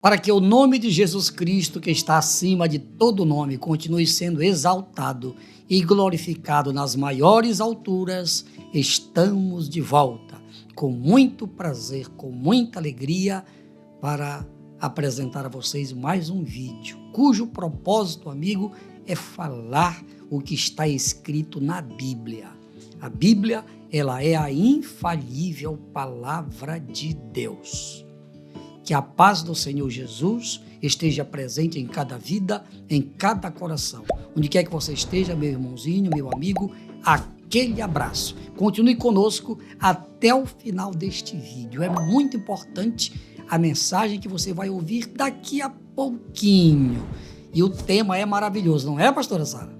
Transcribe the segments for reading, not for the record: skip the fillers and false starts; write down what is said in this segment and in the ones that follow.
Para que o nome de Jesus Cristo, que está acima de todo nome, continue sendo exaltado e glorificado nas maiores alturas, estamos de volta, com muito prazer, com muita alegria, para apresentar a vocês mais um vídeo, cujo propósito, amigo, é falar o que está escrito na Bíblia. A Bíblia, ela é a infalível palavra de Deus. Que a paz do Senhor Jesus esteja presente em cada vida, em cada coração. Onde quer que você esteja, meu irmãozinho, meu amigo, aquele abraço. Continue conosco até o final deste vídeo. É muito importante a mensagem que você vai ouvir daqui a pouquinho. E o tema é maravilhoso, não é, pastora Sara?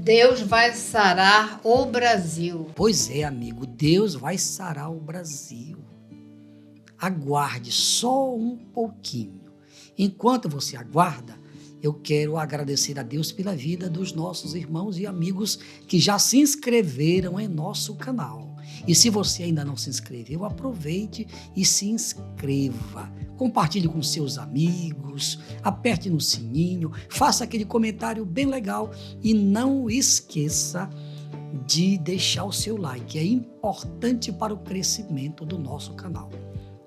Deus vai sarar o Brasil. Pois é, amigo, Deus vai sarar o Brasil. Aguarde só um pouquinho. Enquanto você aguarda, eu quero agradecer a Deus pela vida dos nossos irmãos e amigos que já se inscreveram em nosso canal. E se você ainda não se inscreveu, aproveite e se inscreva. Compartilhe com seus amigos, aperte no sininho, faça aquele comentário bem legal e não esqueça de deixar o seu like. É importante para o crescimento do nosso canal.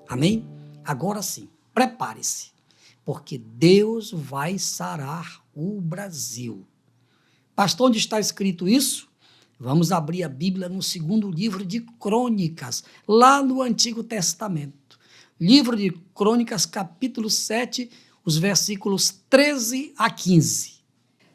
Amém? Agora sim, prepare-se, porque Deus vai sarar o Brasil. Pastor, onde está escrito isso? Vamos abrir a Bíblia no segundo livro de Crônicas, lá no Antigo Testamento. Livro de Crônicas, capítulo 7, os versículos 13 a 15.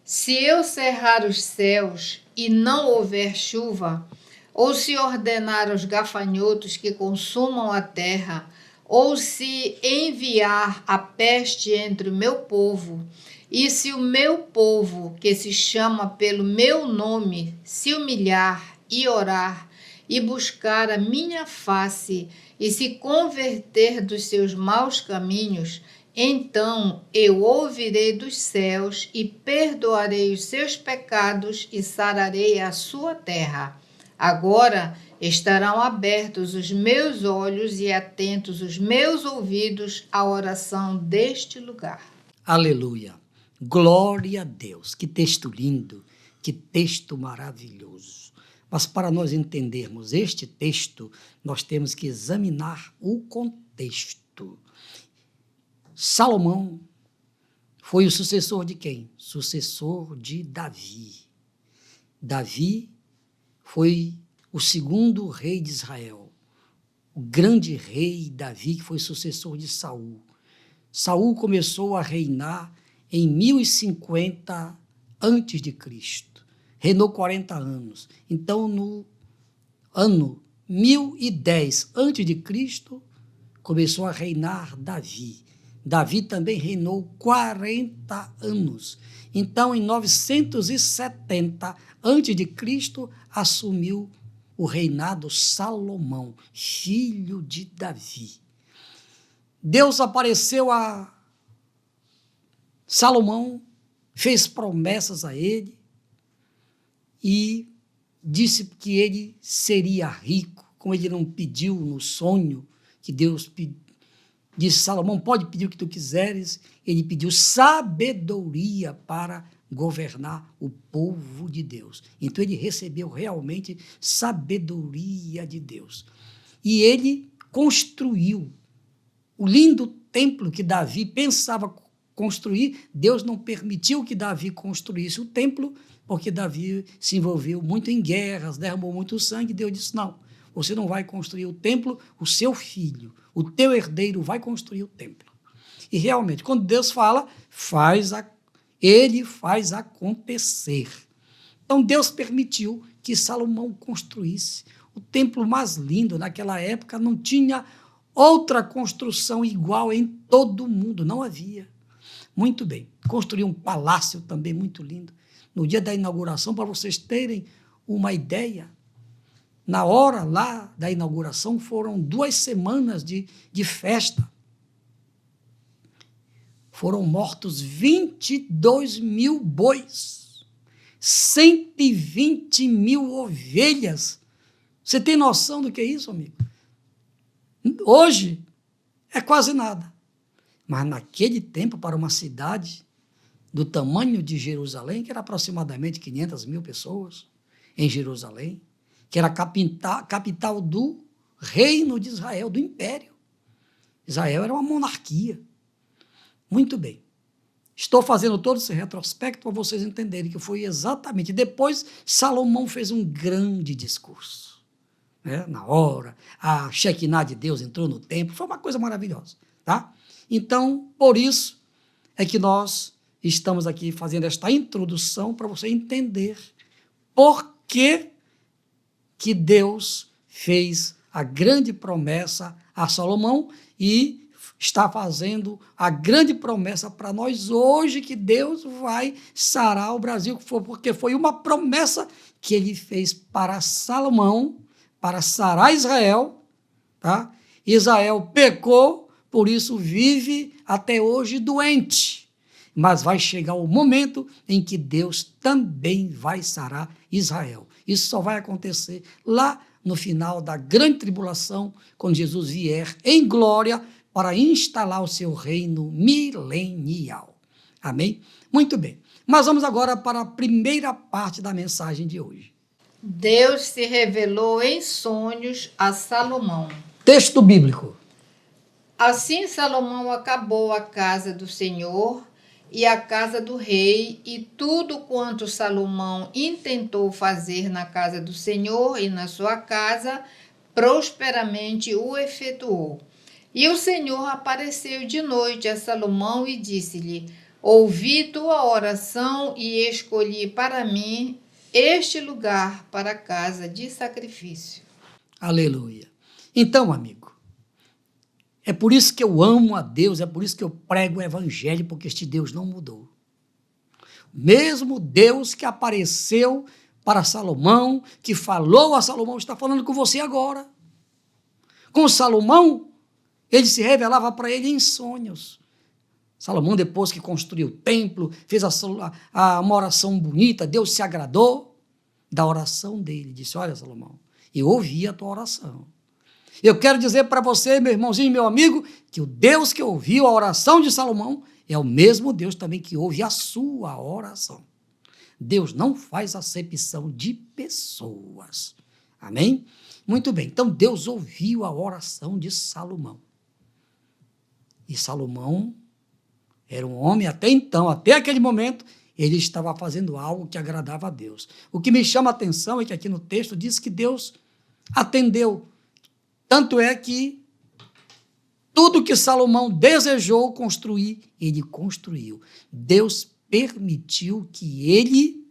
Se eu cerrar os céus e não houver chuva, ou se ordenar aos gafanhotos que consumam a terra, ou se enviar a peste entre o meu povo, e se o meu povo, que se chama pelo meu nome, se humilhar e orar, e buscar a minha face, e se converter dos seus maus caminhos, então eu ouvirei dos céus e perdoarei os seus pecados e sararei a sua terra. Agora estarão abertos os meus olhos e atentos os meus ouvidos à oração deste lugar. Aleluia! Glória a Deus! Que texto lindo, que texto maravilhoso! Mas para nós entendermos este texto, nós temos que examinar o contexto. Salomão foi o sucessor de quem? Sucessor de Davi. Davi foi o segundo rei de Israel, o grande rei Davi, que foi sucessor de Saul. Saul começou a reinar em 1050 a.C., reinou 40 anos. Então, no ano 1010 a.C., começou a reinar Davi. Davi também reinou 40 anos. Então, em 970 a.C., assumiu o reinado Salomão, filho de Davi. Deus apareceu a Salomão, fez promessas a ele e disse que ele seria rico, como ele não pediu no sonho que Deus disse: Salomão, pode pedir o que tu quiseres. Ele pediu sabedoria para governar o povo de Deus. Então ele recebeu realmente sabedoria de Deus. E ele construiu o lindo templo que Davi pensava construir. Deus não permitiu que Davi construísse o templo, porque Davi se envolveu muito em guerras, derramou muito sangue. Deus disse: não, você não vai construir o templo, o seu filho, o teu herdeiro vai construir o templo. E realmente, quando Deus fala, ele faz acontecer. Então Deus permitiu que Salomão construísse o templo mais lindo. Naquela época não tinha outra construção igual em todo o mundo, não havia. Muito bem, construiu um palácio também muito lindo. No dia da inauguração, para vocês terem uma ideia, na hora lá da inauguração foram 2 semanas de festa. Foram mortos 22 mil bois, 120 mil ovelhas. Você tem noção do que é isso, amigo? Hoje é quase nada. Mas naquele tempo, para uma cidade do tamanho de Jerusalém, que era aproximadamente 500 mil pessoas em Jerusalém, que era a capital do reino de Israel, do império. Israel era uma monarquia. Muito bem. Estou fazendo todo esse retrospecto para vocês entenderem que foi exatamente depois Salomão fez um grande discurso. Né? Na hora, a Shekinah de Deus entrou no templo, foi uma coisa maravilhosa. Tá? Então, por isso é que nós estamos aqui fazendo esta introdução para você entender por que Deus fez a grande promessa a Salomão e está fazendo a grande promessa para nós hoje que Deus vai sarar o Brasil, porque foi uma promessa que ele fez para Salomão, para sarar Israel. Tá? Israel pecou, por isso vive até hoje doente. Mas vai chegar o momento em que Deus também vai sarar Israel. Isso só vai acontecer lá no final da grande tribulação, quando Jesus vier em glória para instalar o seu reino milenial. Amém? Muito bem. Mas vamos agora para a primeira parte da mensagem de hoje. Deus se revelou em sonhos a Salomão. Texto bíblico. Assim Salomão acabou a casa do Senhor e a casa do rei, e tudo quanto Salomão intentou fazer na casa do Senhor e na sua casa, prosperamente o efetuou. E o Senhor apareceu de noite a Salomão e disse-lhe: ouvi tua oração e escolhi para mim este lugar para casa de sacrifício. Aleluia. Então, amigo, é por isso que eu amo a Deus, é por isso que eu prego o evangelho, porque este Deus não mudou. Mesmo Deus que apareceu para Salomão, que falou a Salomão, está falando com você agora. Com Salomão, ele se revelava para ele em sonhos. Salomão, depois que construiu o templo, fez uma oração bonita, Deus se agradou da oração dele. Disse: olha, Salomão, eu ouvi a tua oração. Eu quero dizer para você, meu irmãozinho, meu amigo, que o Deus que ouviu a oração de Salomão é o mesmo Deus também que ouve a sua oração. Deus não faz acepção de pessoas. Amém? Muito bem. Então, Deus ouviu a oração de Salomão. E Salomão era um homem até então, até aquele momento, ele estava fazendo algo que agradava a Deus. O que me chama a atenção é que aqui no texto diz que Deus atendeu. Tanto é que tudo que Salomão desejou construir, ele construiu. Deus permitiu que ele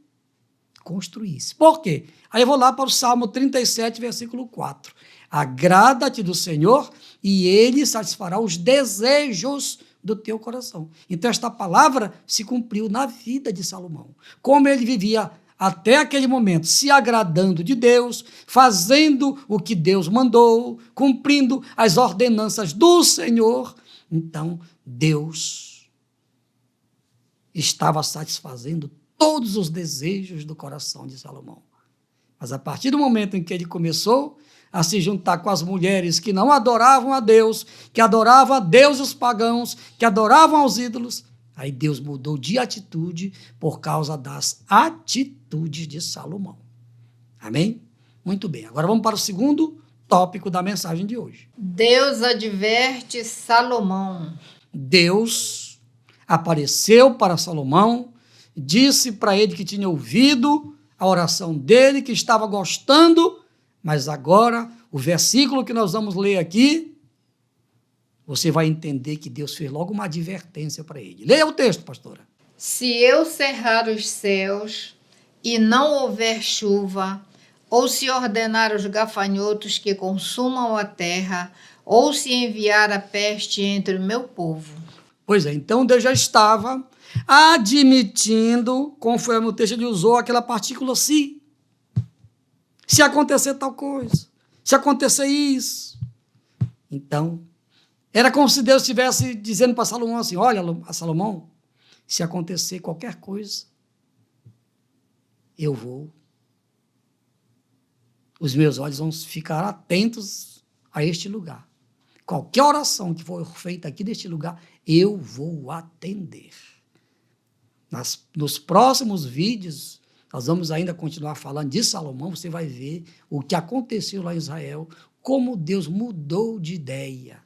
construísse. Por quê? Aí eu vou lá para o Salmo 37, versículo 4. Agrada-te do Senhor e ele satisfará os desejos do teu coração. Então esta palavra se cumpriu na vida de Salomão. Como ele vivia até aquele momento, se agradando de Deus, fazendo o que Deus mandou, cumprindo as ordenanças do Senhor, então Deus estava satisfazendo todos os desejos do coração de Salomão. Mas a partir do momento em que ele começou a se juntar com as mulheres que não adoravam a Deus, que adoravam a deuses pagãos, que adoravam aos ídolos, aí Deus mudou de atitude por causa das atitudes de Salomão. Amém? Muito bem. Agora vamos para o segundo tópico da mensagem de hoje. Deus adverte Salomão. Deus apareceu para Salomão, disse para ele que tinha ouvido a oração dele, que estava gostando, mas agora o versículo que nós vamos ler aqui, você vai entender que Deus fez logo uma advertência para ele. Leia o texto, pastora. Se eu cerrar os céus e não houver chuva, ou se ordenar os gafanhotos que consumam a terra, ou se enviar a peste entre o meu povo. Pois é, então Deus já estava admitindo, conforme o texto ele usou, aquela partícula se. Se acontecer tal coisa, se acontecer isso. Então, era como se Deus estivesse dizendo para Salomão assim: olha, Salomão, se acontecer qualquer coisa, eu vou. Os meus olhos vão ficar atentos a este lugar. qualquer oração que for feita aqui neste lugar, eu vou atender. Nos próximos vídeos, nós vamos ainda continuar falando de Salomão, você vai ver o que aconteceu lá em Israel, como Deus mudou de ideia.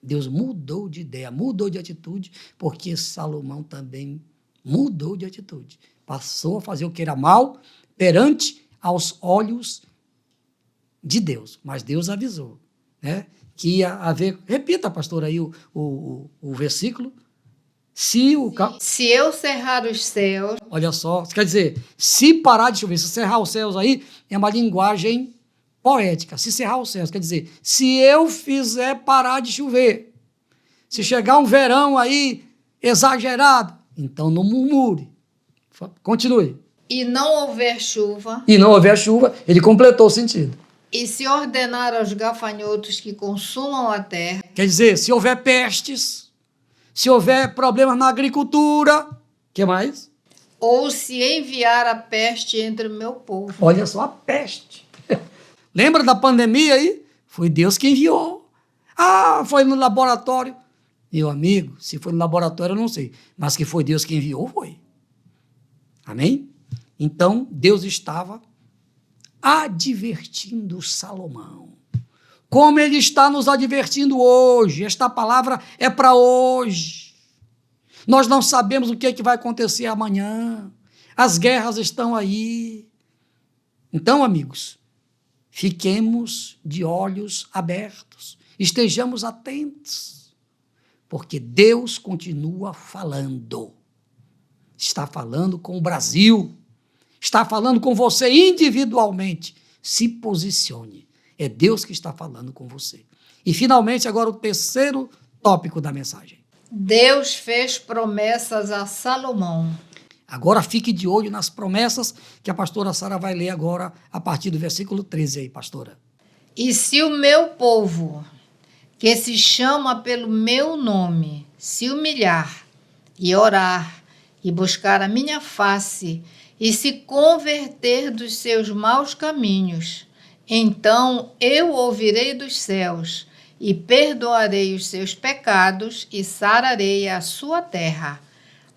Deus mudou de ideia, mudou de atitude, porque Salomão também mudou de atitude. Passou a fazer o que era mal perante aos olhos de Deus. Mas Deus avisou, né, que ia haver... Repita, pastor, aí o versículo. Se eu cerrar os céus... Olha só, quer dizer, se parar de chover, se cerrar os céus aí, é uma linguagem poética. Se cerrar os céus, quer dizer, se eu fizer parar de chover, se chegar um verão aí exagerado, então não murmure. Continue. E não houver chuva... E não houver chuva, ele completou o sentido. E se ordenar aos gafanhotos que consumam a terra... Quer dizer, se houver pestes, se houver problemas na agricultura, o que mais? Ou se enviar a peste entre o meu povo. Olha só a peste. Lembra da pandemia aí? Foi Deus que enviou. Ah, foi no laboratório. Meu amigo, se foi no laboratório eu não sei, mas que foi Deus que enviou, foi. Amém? Então, Deus estava advertindo Salomão. Como ele está nos advertindo hoje. Esta palavra é para hoje. Nós não sabemos o que é que vai acontecer amanhã. As guerras estão aí. Então, amigos, fiquemos de olhos abertos. Estejamos atentos. Porque Deus continua falando. Está falando com o Brasil. Está falando com você individualmente. Se posicione. É Deus que está falando com você. E, finalmente, agora o terceiro tópico da mensagem. Deus fez promessas a Salomão. Agora fique de olho nas promessas que a pastora Sara vai ler agora a partir do versículo 13 aí, pastora. E se o meu povo, que se chama pelo meu nome, se humilhar e orar e buscar a minha face e se converter dos seus maus caminhos, então eu ouvirei dos céus e perdoarei os seus pecados e sararei a sua terra.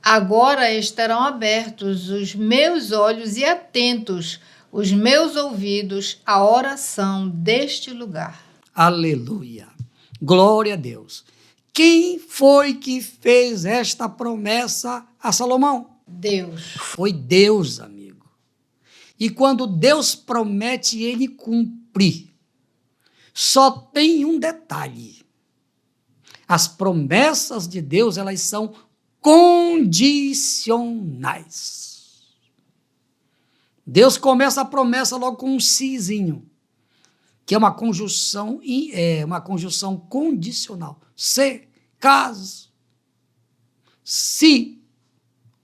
Agora estarão abertos os meus olhos e atentos os meus ouvidos à oração deste lugar. Aleluia! Glória a Deus! Quem foi que fez esta promessa a Salomão? Deus. Foi Deus, amigo. E quando Deus promete, ele cumpre. Só tem um detalhe. As promessas de Deus, elas são condicionais. Deus começa a promessa logo com um sizinho, que é uma conjunção condicional. Se, caso, se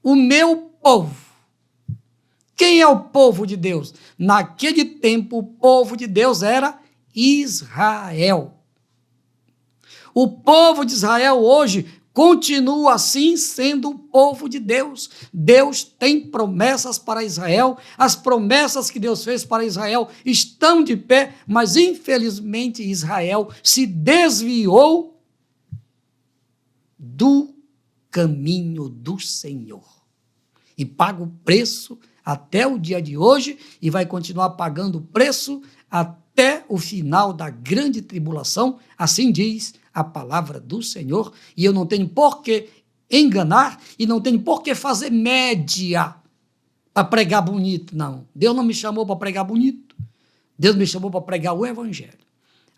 o meu povo. Quem é o povo de Deus? Naquele tempo, o povo de Deus era Israel. O povo de Israel hoje continua assim sendo o povo de Deus. Deus tem promessas para Israel. As promessas que Deus fez para Israel estão de pé, mas infelizmente Israel se desviou do caminho do Senhor. E paga o preço até o dia de hoje e vai continuar pagando o preço até o final da grande tribulação, assim diz a palavra do Senhor, e eu não tenho por que enganar e não tenho por que fazer média para pregar bonito, não. Deus não me chamou para pregar bonito, Deus me chamou para pregar o evangelho.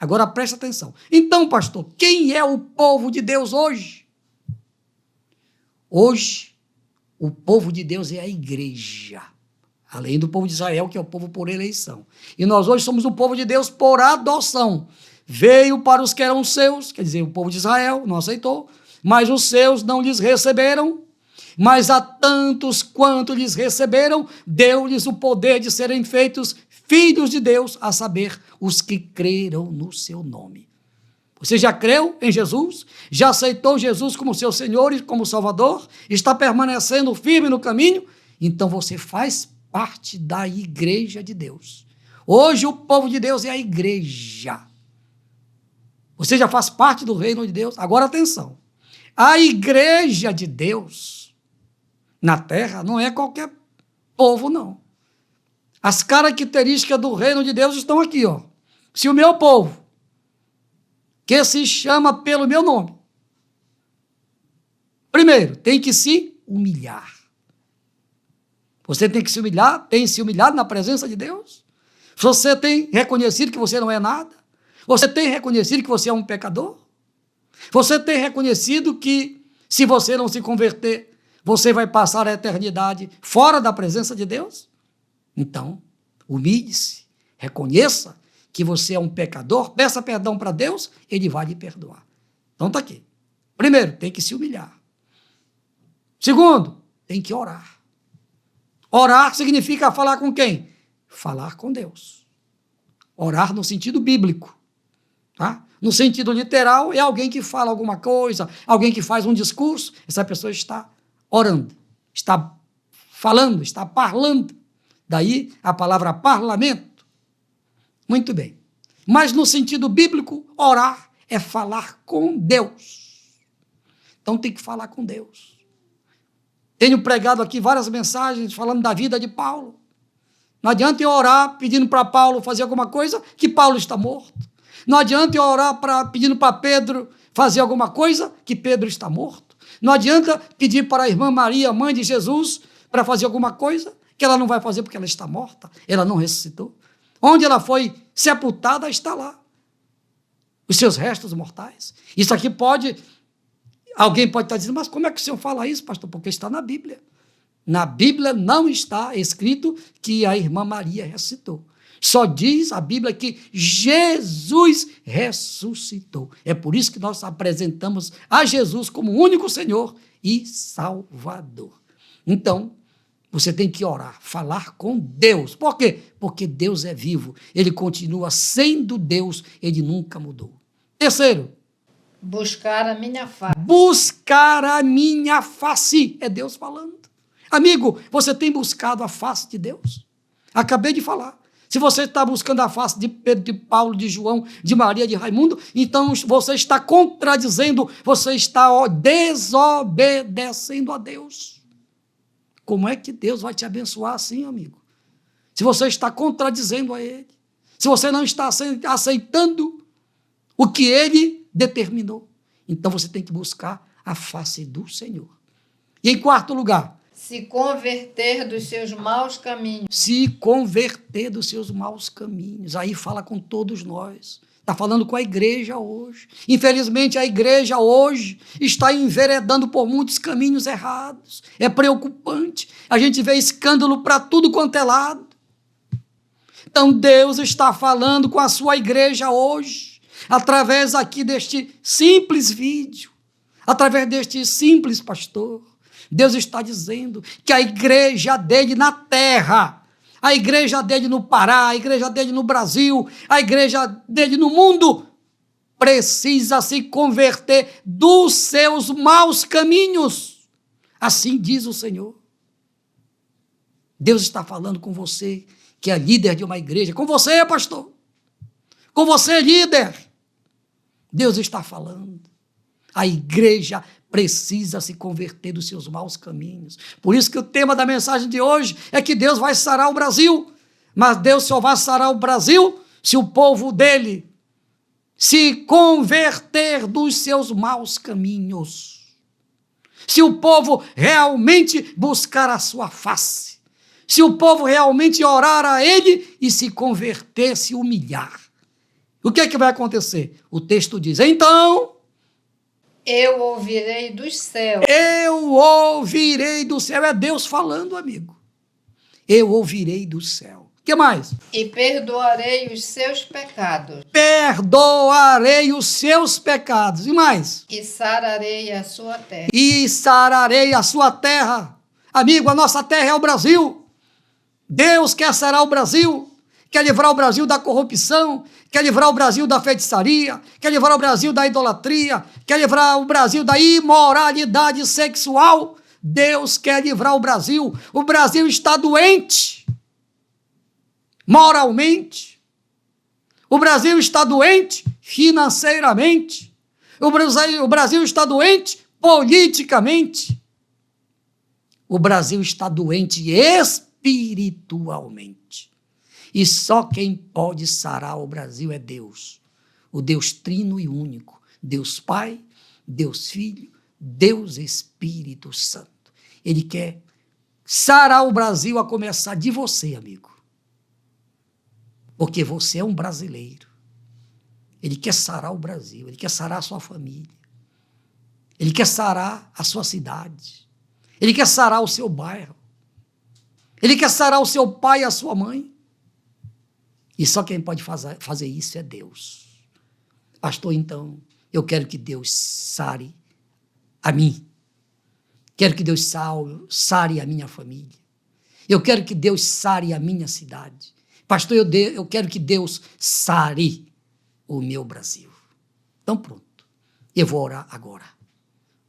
Agora preste atenção. Então, pastor, quem é o povo de Deus hoje? Hoje, o povo de Deus é a igreja, além do povo de Israel, que é o povo por eleição. E nós hoje somos o povo de Deus por adoção. Veio para os que eram seus, quer dizer, o povo de Israel não aceitou, mas os seus não lhes receberam. Mas a tantos quanto lhes receberam, deu-lhes o poder de serem feitos filhos de Deus, a saber, os que creram no seu nome. Você já creu em Jesus? Já aceitou Jesus como seu Senhor e como Salvador? Está permanecendo firme no caminho? Então você faz parte da igreja de Deus. Hoje o povo de Deus é a igreja. Você já faz parte do reino de Deus. Agora, atenção. A igreja de Deus na terra não é qualquer povo, não. As características do reino de Deus estão aqui, ó. Se o meu povo, que se chama pelo meu nome, primeiro, tem que se humilhar. Você tem que se humilhar, tem se humilhado na presença de Deus? Você tem reconhecido que você não é nada? Você tem reconhecido que você é um pecador? Você tem reconhecido que, se você não se converter, você vai passar a eternidade fora da presença de Deus? Então, humilhe-se, reconheça que você é um pecador, peça perdão para Deus, Ele vai lhe perdoar. Então está aqui. Primeiro, tem que se humilhar. Segundo, tem que orar. Orar significa falar com quem? Falar com Deus. Orar no sentido bíblico. Tá? No sentido literal, é alguém que fala alguma coisa, alguém que faz um discurso, essa pessoa está orando, está falando, está parlando. Daí a palavra parlamento. Muito bem. Mas no sentido bíblico, orar é falar com Deus. Então tem que falar com Deus. Tenho pregado aqui várias mensagens falando da vida de Paulo. Não adianta eu orar pedindo para Paulo fazer alguma coisa que Paulo está morto. Não adianta eu orar pedindo para Pedro fazer alguma coisa que Pedro está morto. Não adianta pedir para a irmã Maria, mãe de Jesus, para fazer alguma coisa que ela não vai fazer porque ela está morta, ela não ressuscitou. Onde ela foi sepultada, está lá. Os seus restos mortais. Isso aqui alguém pode estar dizendo, mas como é que o senhor fala isso, pastor? Porque está na Bíblia. Na Bíblia não está escrito que a irmã Maria ressuscitou. Só diz a Bíblia que Jesus ressuscitou. É por isso que nós apresentamos a Jesus como único Senhor e Salvador. Então, você tem que orar, falar com Deus. Por quê? Porque Deus é vivo. Ele continua sendo Deus, ele nunca mudou. Terceiro, buscar a minha face. Buscar a minha face. É Deus falando. Amigo, você tem buscado a face de Deus? Acabei de falar. Se você está buscando a face de Pedro, de Paulo, de João, de Maria, de Raimundo, então você está contradizendo, você está desobedecendo a Deus. Como é que Deus vai te abençoar assim, amigo? Se você está contradizendo a Ele, se você não está aceitando o que Ele determinou, então você tem que buscar a face do Senhor. E em quarto lugar, se converter dos seus maus caminhos. Se converter dos seus maus caminhos. Aí fala com todos nós. Está falando com a igreja hoje. Infelizmente, a igreja hoje está enveredando por muitos caminhos errados. É preocupante. A gente vê escândalo para tudo quanto é lado. Então, Deus está falando com a sua igreja hoje, através aqui deste simples vídeo, através deste simples pastor. Deus está dizendo que a igreja dele na terra, a igreja dele no Pará, a igreja dele no Brasil, a igreja dele no mundo, precisa se converter dos seus maus caminhos. Assim diz o Senhor. Deus está falando com você, que é líder de uma igreja, com você, pastor, com você, líder. Deus está falando. A igreja precisa se converter dos seus maus caminhos. Por isso que o tema da mensagem de hoje é que Deus vai sarar o Brasil, mas Deus só vai sarar o Brasil se o povo dele se converter dos seus maus caminhos. Se o povo realmente buscar a sua face, se o povo realmente orar a ele e se converter, se humilhar. O que é que vai acontecer? O texto diz, então, eu ouvirei dos céus. Eu ouvirei do céu. É Deus falando, amigo. Eu ouvirei do céu. O que mais? E perdoarei os seus pecados. Perdoarei os seus pecados. E mais? E sararei a sua terra. E sararei a sua terra. Amigo, a nossa terra é o Brasil. Deus quer sarar o Brasil. Quer livrar o Brasil da corrupção, quer livrar o Brasil da feitiçaria, quer livrar o Brasil da idolatria, quer livrar o Brasil da imoralidade sexual. Deus quer livrar o Brasil. O Brasil está doente, moralmente. O Brasil está doente financeiramente. O Brasil está doente politicamente. O Brasil está doente espiritualmente. E só quem pode sarar o Brasil é Deus. O Deus trino e único. Deus Pai, Deus Filho, Deus Espírito Santo. Ele quer sarar o Brasil a começar de você, amigo. Porque você é um brasileiro. Ele quer sarar o Brasil, ele quer sarar a sua família. Ele quer sarar a sua cidade. Ele quer sarar o seu bairro. Ele quer sarar o seu pai e a sua mãe. E só quem pode fazer isso é Deus. Pastor, então, eu quero que Deus sare a mim. Quero que Deus sare a minha família. Eu quero que Deus sare a minha cidade. Pastor, eu quero que Deus sare o meu Brasil. Então pronto, eu vou orar agora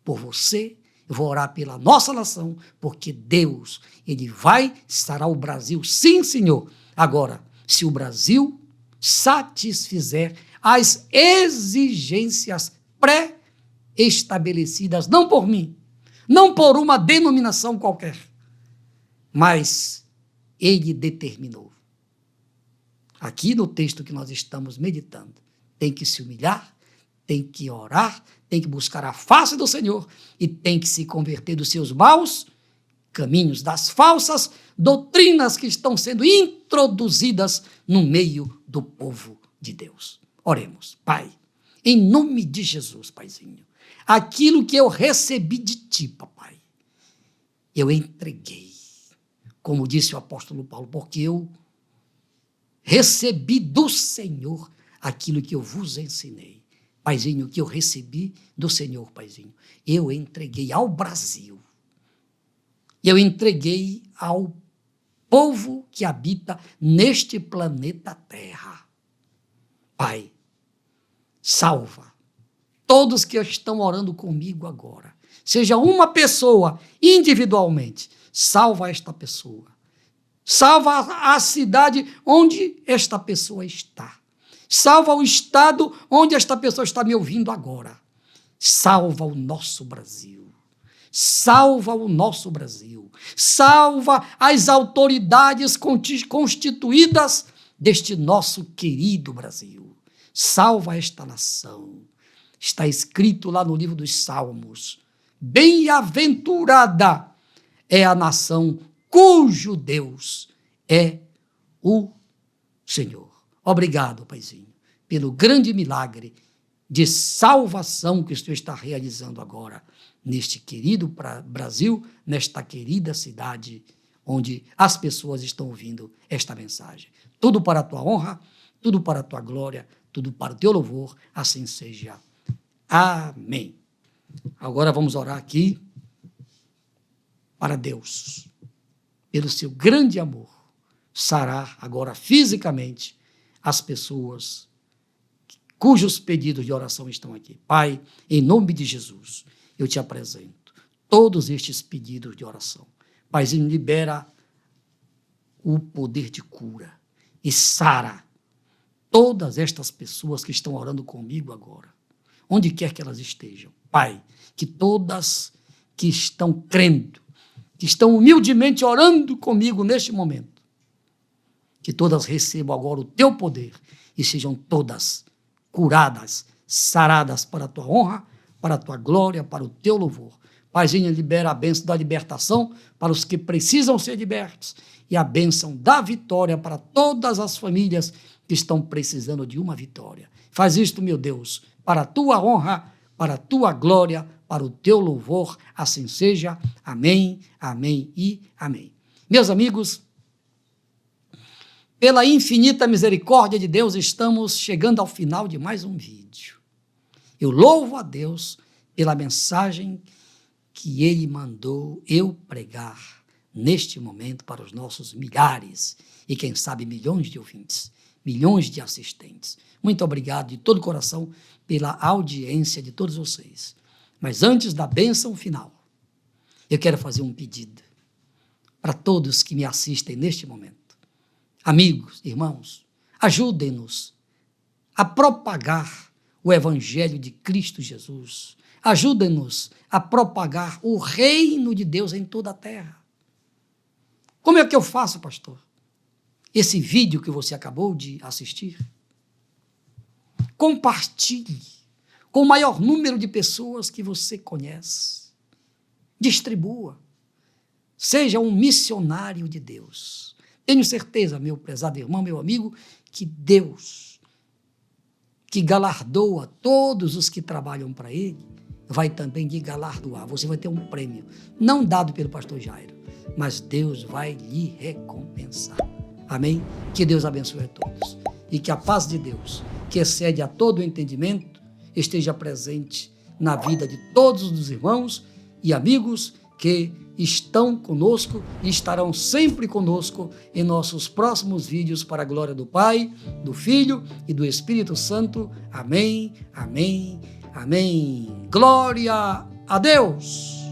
por você, eu vou orar pela nossa nação, porque Deus, Ele vai sarar o Brasil, sim, Senhor. Agora, se o Brasil satisfizer as exigências pré-estabelecidas, não por mim, não por uma denominação qualquer, mas Ele determinou. Aqui no texto que nós estamos meditando, tem que se humilhar, tem que orar, tem que buscar a face do Senhor e tem que se converter dos seus maus caminhos, das falsas doutrinas que estão sendo introduzidas no meio do povo de Deus. Oremos. Pai, em nome de Jesus, Paizinho, aquilo que eu recebi de Ti, Papai, eu entreguei, como disse o apóstolo Paulo, porque eu recebi do Senhor aquilo que eu vos ensinei. Paizinho, que eu recebi do Senhor, Paizinho, eu entreguei ao Brasil. Eu entreguei ao povo que habita neste planeta Terra. Pai, salva todos que estão orando comigo agora. Seja uma pessoa individualmente, salva esta pessoa. Salva a cidade onde esta pessoa está. Salva o estado onde esta pessoa está me ouvindo agora. Salva o nosso Brasil. Salva o nosso Brasil. Salva as autoridades constituídas deste nosso querido Brasil. Salva esta nação. Está escrito lá no livro dos Salmos: bem-aventurada é a nação cujo Deus é o Senhor. Obrigado, Paizinho, pelo grande milagre de salvação que o Senhor está realizando agora neste querido Brasil, nesta querida cidade, onde as pessoas estão ouvindo esta mensagem. Tudo para a tua honra, tudo para a tua glória, tudo para o teu louvor, assim seja. Amém. Agora vamos orar aqui para Deus, pelo seu grande amor, sarar agora fisicamente as pessoas cujos pedidos de oração estão aqui. Pai, em nome de Jesus, eu te apresento todos estes pedidos de oração. Paizinho, libera o poder de cura e sara todas estas pessoas que estão orando comigo agora, onde quer que elas estejam. Pai, que todas que estão crendo, que estão humildemente orando comigo neste momento, que todas recebam agora o teu poder e sejam todas curadas, saradas para a tua honra, para a tua glória, para o teu louvor. Paizinho, libera a bênção da libertação para os que precisam ser libertos e a bênção da vitória para todas as famílias que estão precisando de uma vitória. Faz isto, meu Deus, para a tua honra, para a tua glória, para o teu louvor. Assim seja. Amém, amém e amém. Meus amigos, pela infinita misericórdia de Deus, estamos chegando ao final de mais um vídeo. Eu louvo a Deus pela mensagem que Ele mandou eu pregar neste momento para os nossos milhares e, quem sabe, milhões de ouvintes, milhões de assistentes. Muito obrigado de todo o coração pela audiência de todos vocês. Mas antes da bênção final, eu quero fazer um pedido para todos que me assistem neste momento. Amigos, irmãos, ajudem-nos a propagar o Evangelho de Cristo Jesus. Ajuda-nos a propagar o reino de Deus em toda a terra. Como é que eu faço, pastor? Esse vídeo que você acabou de assistir, compartilhe com o maior número de pessoas que você conhece. Distribua. Seja um missionário de Deus. Tenho certeza, meu prezado irmão, meu amigo, que Deus, que galardoa todos os que trabalham para Ele, vai também lhe galardoar. Você vai ter um prêmio, não dado pelo pastor Jairo, mas Deus vai lhe recompensar. Amém? Que Deus abençoe a todos. E que a paz de Deus, que excede a todo o entendimento, esteja presente na vida de todos os irmãos e amigos que estão conosco e estarão sempre conosco em nossos próximos vídeos, para a glória do Pai, do Filho e do Espírito Santo. Amém, amém, amém. Glória a Deus!